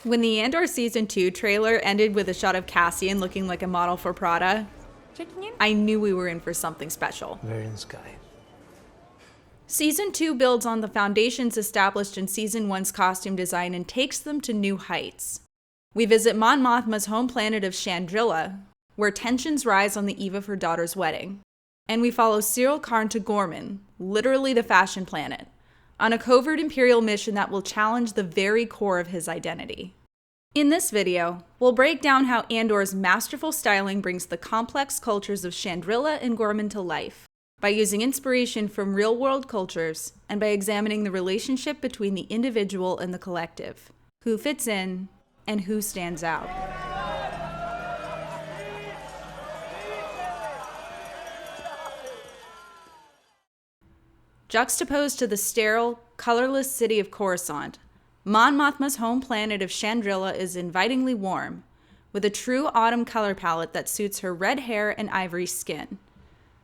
When the Andor Season 2 trailer ended with a shot of Cassian looking like a model for Prada, I knew we were in for something special. Very in the sky. Season 2 builds on the foundations established in Season 1's costume design and takes them to new heights. We visit Mon Mothma's home planet of Chandrila, where tensions rise on the eve of her daughter's wedding. And we follow Cyril Karn to Ghorman, literally the fashion planet, on a covert Imperial mission that will challenge the very core of his identity. In this video, we'll break down how Andor's masterful styling brings the complex cultures of Chandrila and Ghorman to life, by using inspiration from real-world cultures and by examining the relationship between the individual and the collective, who fits in and who stands out. Juxtaposed to the sterile, colorless city of Coruscant, Mon Mothma's home planet of Chandrila is invitingly warm, with a true autumn color palette that suits her red hair and ivory skin.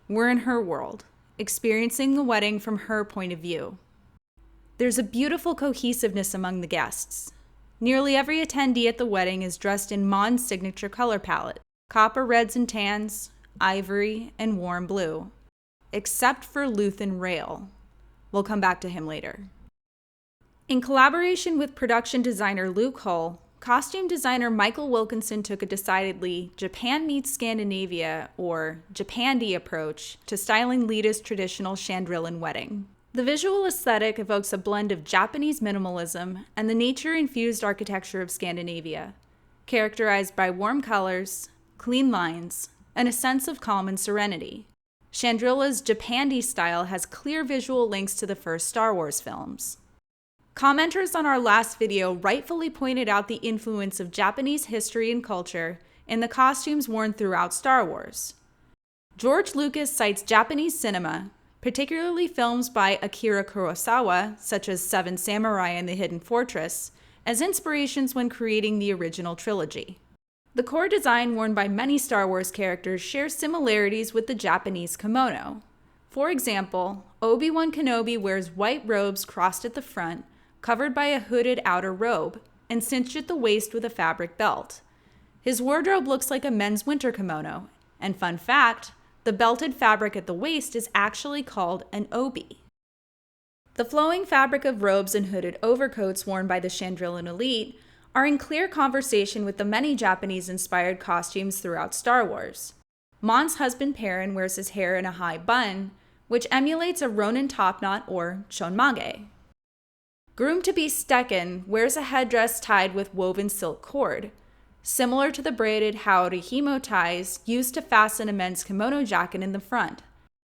We're in her world, experiencing the wedding from her point of view. There's a beautiful cohesiveness among the guests. Nearly every attendee at the wedding is dressed in Mon's signature color palette, copper reds and tans, ivory, and warm blue, except for Luthen Rail. We'll come back to him later. In collaboration with production designer Luke Hull, costume designer Michael Wilkinson took a decidedly Japan meets Scandinavia, or Japandi approach to styling Leeta's traditional Chandrilan wedding. The visual aesthetic evokes a blend of Japanese minimalism and the nature-infused architecture of Scandinavia, characterized by warm colors, clean lines, and a sense of calm and serenity. Chandrila's Japandi style has clear visual links to the first Star Wars films. Commenters on our last video rightfully pointed out the influence of Japanese history and culture in the costumes worn throughout Star Wars. George Lucas cites Japanese cinema, particularly films by Akira Kurosawa, such as Seven Samurai and The Hidden Fortress, as inspirations when creating the original trilogy. The core design worn by many Star Wars characters shares similarities with the Japanese kimono. For example, Obi-Wan Kenobi wears white robes crossed at the front, covered by a hooded outer robe, and cinched at the waist with a fabric belt. His wardrobe looks like a men's winter kimono, and fun fact, the belted fabric at the waist is actually called an obi. The flowing fabric of robes and hooded overcoats worn by the Chandrilan elite are in clear conversation with the many Japanese-inspired costumes throughout Star Wars. Mon's husband Perrin wears his hair in a high bun, which emulates a Ronin topknot or chonmage. Groom-to-be Stekken wears a headdress tied with woven silk cord, similar to the braided haorihimo ties used to fasten a men's kimono jacket in the front.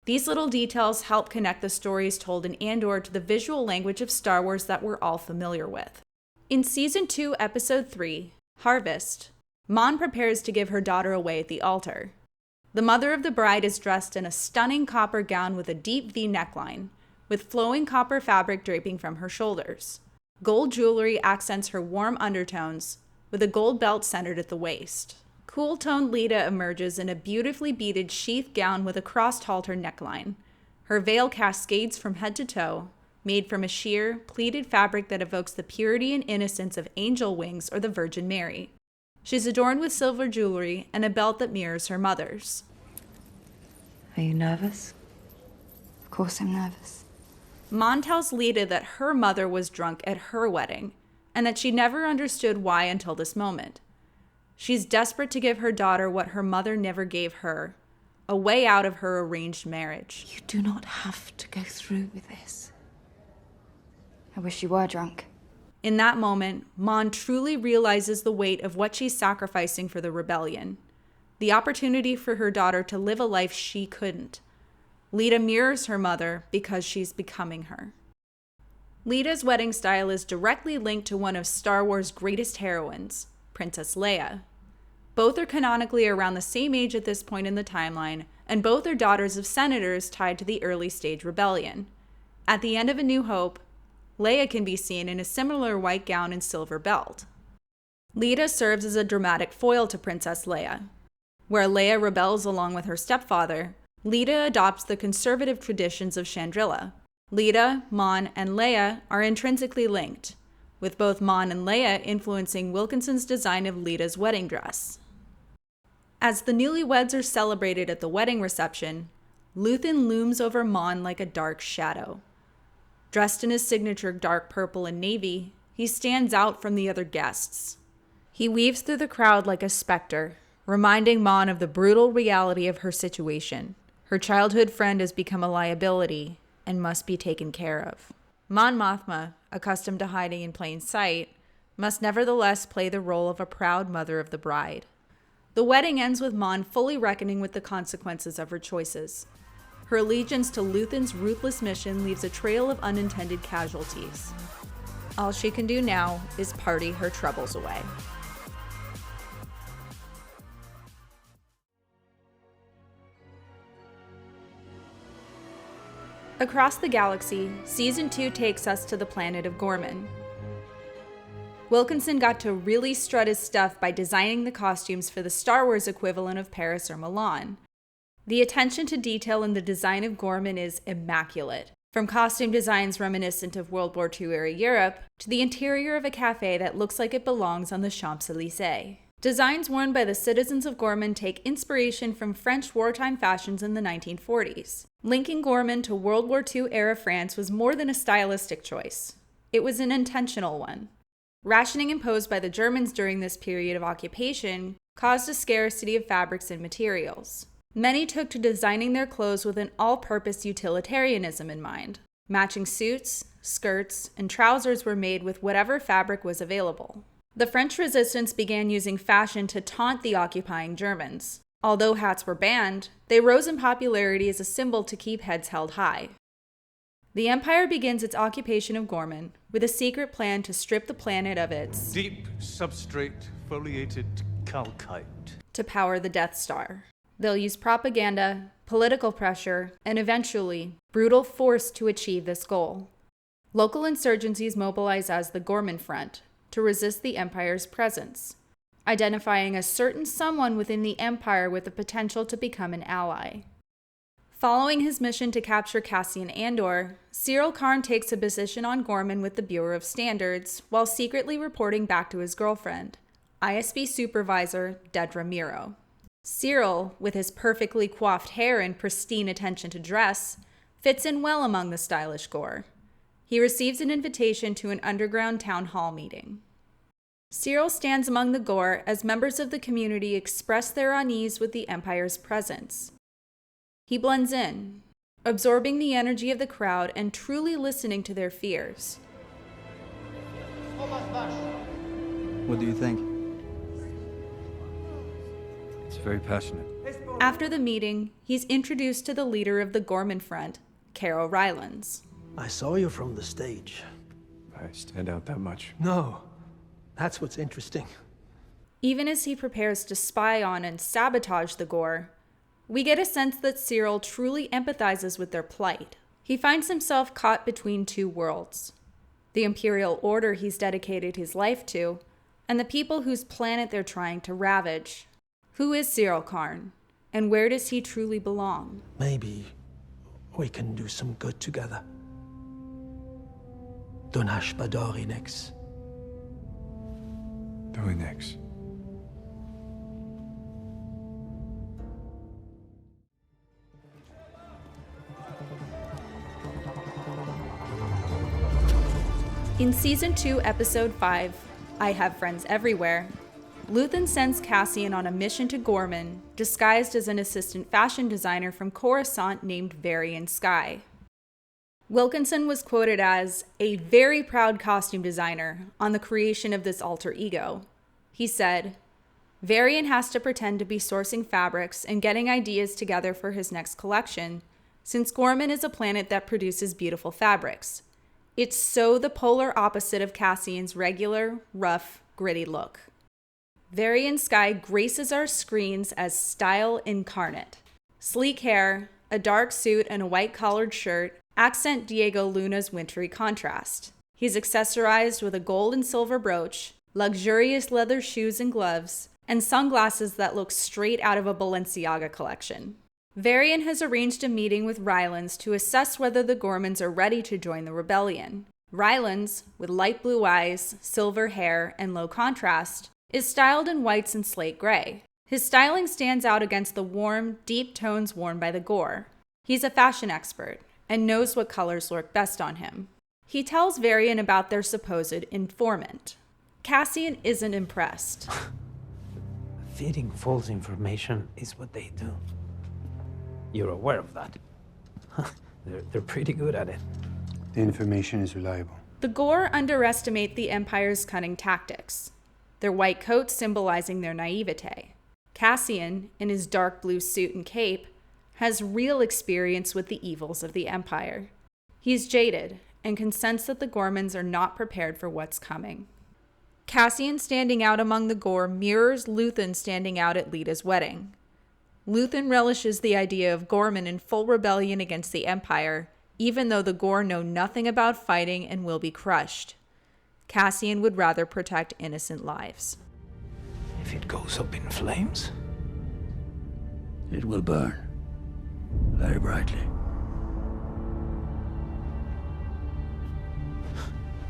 These little details help connect the stories told in Andor to the visual language of Star Wars that we're all familiar with. In Season 2, Episode 3, Harvest, Mon prepares to give her daughter away at the altar. The mother of the bride is dressed in a stunning copper gown with a deep V neckline, with flowing copper fabric draping from her shoulders. Gold jewelry accents her warm undertones, with a gold belt centered at the waist. Cool-toned Leeta emerges in a beautifully beaded sheath gown with a crossed halter neckline. Her veil cascades from head to toe, made from a sheer, pleated fabric that evokes the purity and innocence of angel wings or the Virgin Mary. She's adorned with silver jewelry and a belt that mirrors her mother's. Are you nervous? Of course I'm nervous. Mon tells Leeta that her mother was drunk at her wedding, and that she never understood why until this moment. She's desperate to give her daughter what her mother never gave her, a way out of her arranged marriage. You do not have to go through with this. I wish you were drunk. In that moment, Mon truly realizes the weight of what she's sacrificing for the rebellion, the opportunity for her daughter to live a life she couldn't. Leeta mirrors her mother because she's becoming her. Leeta's wedding style is directly linked to one of Star Wars' greatest heroines, Princess Leia. Both are canonically around the same age at this point in the timeline, and both are daughters of senators tied to the early stage rebellion. At the end of A New Hope, Leia can be seen in a similar white gown and silver belt. Leeta serves as a dramatic foil to Princess Leia. Where Leia rebels along with her stepfather, Leeta adopts the conservative traditions of Chandrila. Leeta, Mon, and Leia are intrinsically linked. with both Mon and Leia influencing Wilkinson's design of Lita's wedding dress. As the newlyweds are celebrated at the wedding reception, Luthen looms over Mon like a dark shadow. Dressed in his signature dark purple and navy, he stands out from the other guests. He weaves through the crowd like a specter, reminding Mon of the brutal reality of her situation. Her childhood friend has become a liability and must be taken care of. Mon Mothma, accustomed to hiding in plain sight, must nevertheless play the role of a proud mother of the bride. The wedding ends with Mon fully reckoning with the consequences of her choices. Her allegiance to Luthen's ruthless mission leaves a trail of unintended casualties. All she can do now is party her troubles away. Across the galaxy, Season 2 takes us to the planet of Ghorman. Wilkinson got to really strut his stuff by designing the costumes for the Star Wars equivalent of Paris or Milan. The attention to detail in the design of Ghorman is immaculate, from costume designs reminiscent of World War II-era Europe to the interior of a cafe that looks like it belongs on the Champs-Élysées. Designs worn by the citizens of Ghorman take inspiration from French wartime fashions in the 1940s. Linking Ghorman to World War II-era France was more than a stylistic choice. It was an intentional one. Rationing imposed by the Germans during this period of occupation caused a scarcity of fabrics and materials. Many took to designing their clothes with an all-purpose utilitarianism in mind. Matching suits, skirts, and trousers were made with whatever fabric was available. The French resistance began using fashion to taunt the occupying Germans. Although hats were banned, they rose in popularity as a symbol to keep heads held high. The Empire begins its occupation of Ghorman with a secret plan to strip the planet of its deep substrate foliated calcite to power the Death Star. They'll use propaganda, political pressure, and eventually brutal force to achieve this goal. Local insurgencies mobilize as the Ghorman Front to resist the Empire's presence, identifying a certain someone within the Empire with the potential to become an ally. Following his mission to capture Cassian Andor, Cyril Karn takes a position on Ghorman with the Bureau of Standards while secretly reporting back to his girlfriend, ISB supervisor Dedra Meero. Cyril, with his perfectly coiffed hair and pristine attention to dress, fits in well among the stylish Ghor. He receives an invitation to an underground town hall meeting. Cyril stands among the Ghor as members of the community express their unease with the Empire's presence. He blends in, absorbing the energy of the crowd and truly listening to their fears. What do you think? It's very passionate. After the meeting, he's introduced to the leader of the Ghorman Front, Caro Rylance. I saw you from the stage. I stand out that much. No, that's what's interesting. Even as he prepares to spy on and sabotage the Ghor, we get a sense that Cyril truly empathizes with their plight. He finds himself caught between two worlds: the Imperial Order he's dedicated his life to, and the people whose planet they're trying to ravage. Who is Cyril Karn, and where does he truly belong? Maybe we can do some good together. Donash Badorinex. Doinex. In Season 2, Episode 5, I Have Friends Everywhere, Luthen sends Cassian on a mission to Ghorman, disguised as an assistant fashion designer from Coruscant named Varian Sky. Wilkinson was quoted as a very proud costume designer on the creation of this alter ego. He said, "Varian has to pretend to be sourcing fabrics and getting ideas together for his next collection, since Ghorman is a planet that produces beautiful fabrics. It's so the polar opposite of Cassian's regular, rough, gritty look." Varian Sky graces our screens as style incarnate. Sleek hair, a dark suit, and a white-collared shirt accent Diego Luna's wintry contrast. He's accessorized with a gold and silver brooch, luxurious leather shoes and gloves, and sunglasses that look straight out of a Balenciaga collection. Varian has arranged a meeting with Rylance to assess whether the Ghormans are ready to join the rebellion. Rylands, with light blue eyes, silver hair, and low contrast, is styled in whites and slate gray. His styling stands out against the warm, deep tones worn by the Ghor. He's a fashion expert and knows what colors work best on him. He tells Varian about their supposed informant. Cassian isn't impressed. Feeding false information is what they do. You're aware of that. They're pretty good at it. The information is reliable. The Ghor underestimate the Empire's cunning tactics, their white coats symbolizing their naivete. Cassian, in his dark blue suit and cape, has real experience with the evils of the Empire. He's jaded and can sense that the Ghormans are not prepared for what's coming. Cassian standing out among the Ghor mirrors Luthen standing out at Leda's wedding. Luthen relishes the idea of Ghorman in full rebellion against the Empire, even though the Ghor know nothing about fighting and will be crushed. Cassian would rather protect innocent lives. If it goes up in flames, It will burn very brightly.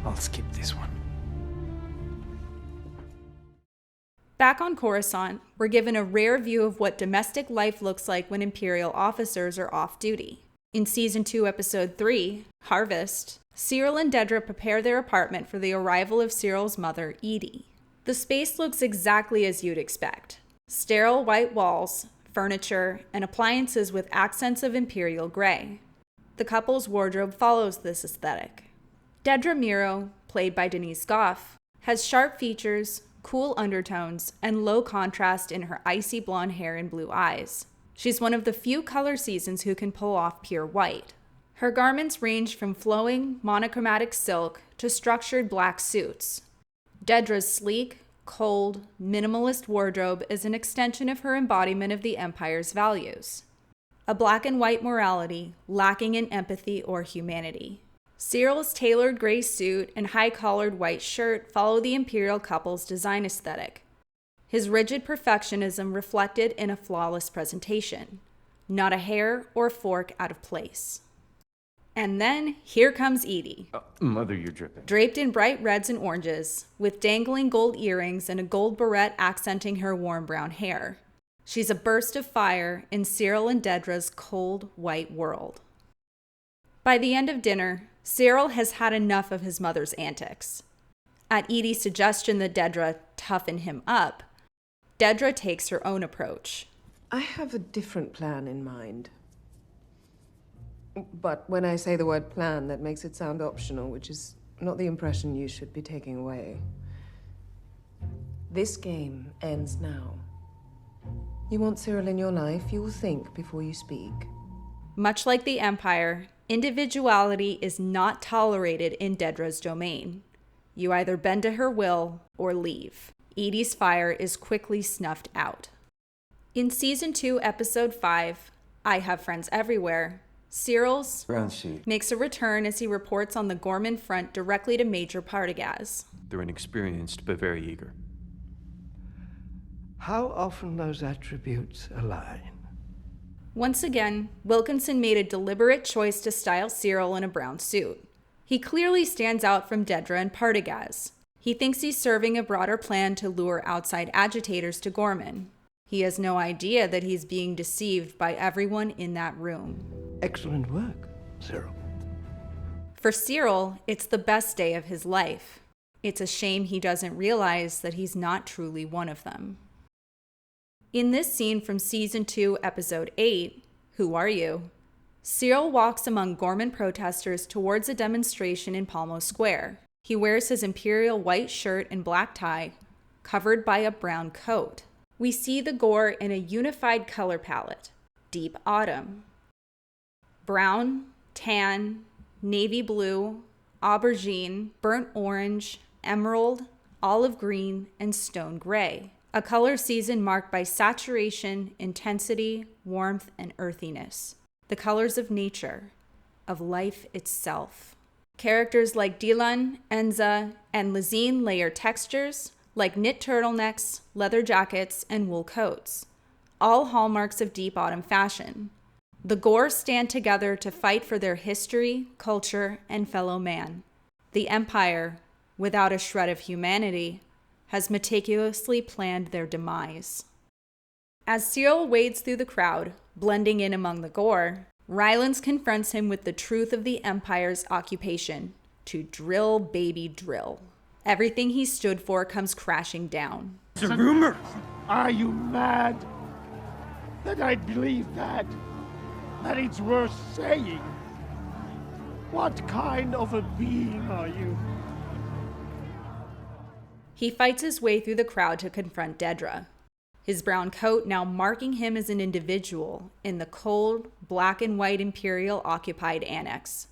I'll skip this one. Back on Coruscant, we're given a rare view of what domestic life looks like when Imperial officers are off duty. In Season 2, Episode 3, Harvest, Cyril and Dedra prepare their apartment for the arrival of Cyril's mother, Edie. The space looks exactly as you'd expect. Sterile white walls, furniture, and appliances with accents of Imperial gray. The couple's wardrobe follows this aesthetic. Dedra Miro, played by Denise Goff, has sharp features, cool undertones, and low contrast in her icy blonde hair and blue eyes. She's one of the few color seasons who can pull off pure white. Her garments range from flowing, monochromatic silk to structured black suits. Dedra's sleek, cold, minimalist wardrobe is an extension of her embodiment of the Empire's values. A black and white morality lacking in empathy or humanity. Cyril's tailored gray suit and high-collared white shirt follow the Imperial couple's design aesthetic. His rigid perfectionism reflected in a flawless presentation, not a hair or fork out of place. And then here comes Edie. Mother, you're dripping. Draped in bright reds and oranges, with dangling gold earrings and a gold barrette accenting her warm brown hair. She's a burst of fire in Cyril and Dedra's cold, white world. By the end of dinner, Cyril has had enough of his mother's antics. At Edie's suggestion that Dedra toughen him up, Dedra takes her own approach. I have a different plan in mind. But when I say the word plan, that makes it sound optional, which is not the impression you should be taking away. This game ends now. You want Cyril in your life, you will think before you speak. Much like the Empire, individuality is not tolerated in Dedra's domain. You either bend to her will or leave. Edie's fire is quickly snuffed out. In Season 2, Episode 5, I Have Friends Everywhere, Cyril's Ground sheet. makes a return as he reports on the Ghorman front directly to Major Partagaz. They're inexperienced, but very eager. How often those attributes align? Once again, Wilkinson made a deliberate choice to style Cyril in a brown suit. He clearly stands out from Dedra and Partagaz. He thinks he's serving a broader plan to lure outside agitators to Ghorman. He has no idea that he's being deceived by everyone in that room. Excellent work, Cyril. For Cyril, it's the best day of his life. It's a shame he doesn't realize that he's not truly one of them. In this scene from Season 2, Episode 8, Who Are You?, Cyril walks among Ghorman protesters towards a demonstration in Palmo Square. He wears his imperial white shirt and black tie, covered by a brown coat. We see the Ghor in a unified color palette, deep autumn. Brown, tan, navy blue, aubergine, burnt orange, emerald, olive green, and stone gray. A color season marked by saturation, intensity, warmth, and earthiness. The colors of nature, of life itself. Characters like Dylan, Enza, and Lazine layer textures like knit turtlenecks, leather jackets, and wool coats, all hallmarks of deep autumn fashion. The Ghor stand together to fight for their history, culture, and fellow man. The Empire, without a shred of humanity, has meticulously planned their demise. As Cyril wades through the crowd, blending in among the gore, Rylance confronts him with the truth of the Empire's occupation: to drill, baby, drill. Everything he stood for comes crashing down. It's a rumor. Are you mad? That I'd believe that? That it's worth saying? What kind of a being are you? He fights his way through the crowd to confront Dedra, his brown coat now marking him as an individual in the cold, black and white Imperial-occupied annex,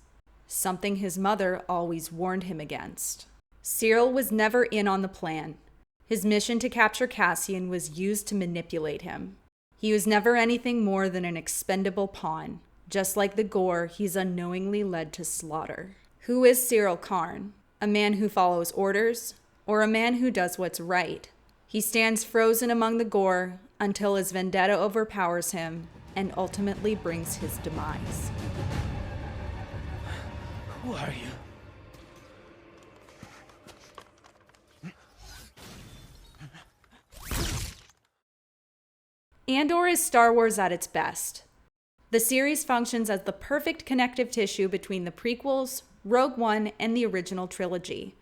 something his mother always warned him against. Cyril was never in on the plan. His mission to capture Cassian was used to manipulate him. He was never anything more than an expendable pawn, just like the Gore he's unknowingly led to slaughter. Who is Cyril Karn? A man who follows orders, or a man who does what's right? He stands frozen among the Gore until his vendetta overpowers him and ultimately brings his demise. Who are you? Andor is Star Wars at its best. The series functions as the perfect connective tissue between the prequels, Rogue One, and the original trilogy.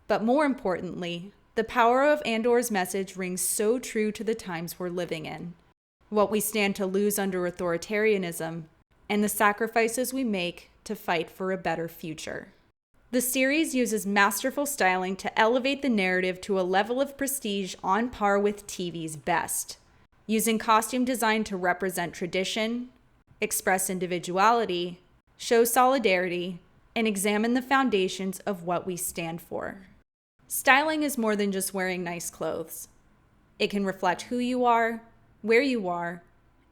But more importantly, the power of Andor's message rings so true to the times we're living in, what we stand to lose under authoritarianism, and the sacrifices we make to fight for a better future. The series uses masterful styling to elevate the narrative to a level of prestige on par with TV's best, using costume design to represent tradition, express individuality, show solidarity, and examine the foundations of what we stand for. Styling is more than just wearing nice clothes. It can reflect who you are, where you are,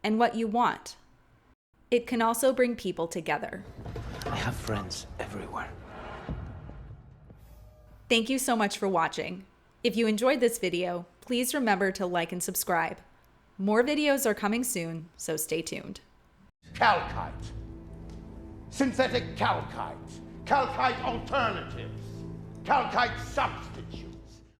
and what you want. It can also bring people together. I have friends everywhere. Thank you so much for watching. If you enjoyed this video, please remember to like and subscribe. More videos are coming soon, so stay tuned. Calcite. Synthetic calcite. Calcite alternatives. Calcite substitutes.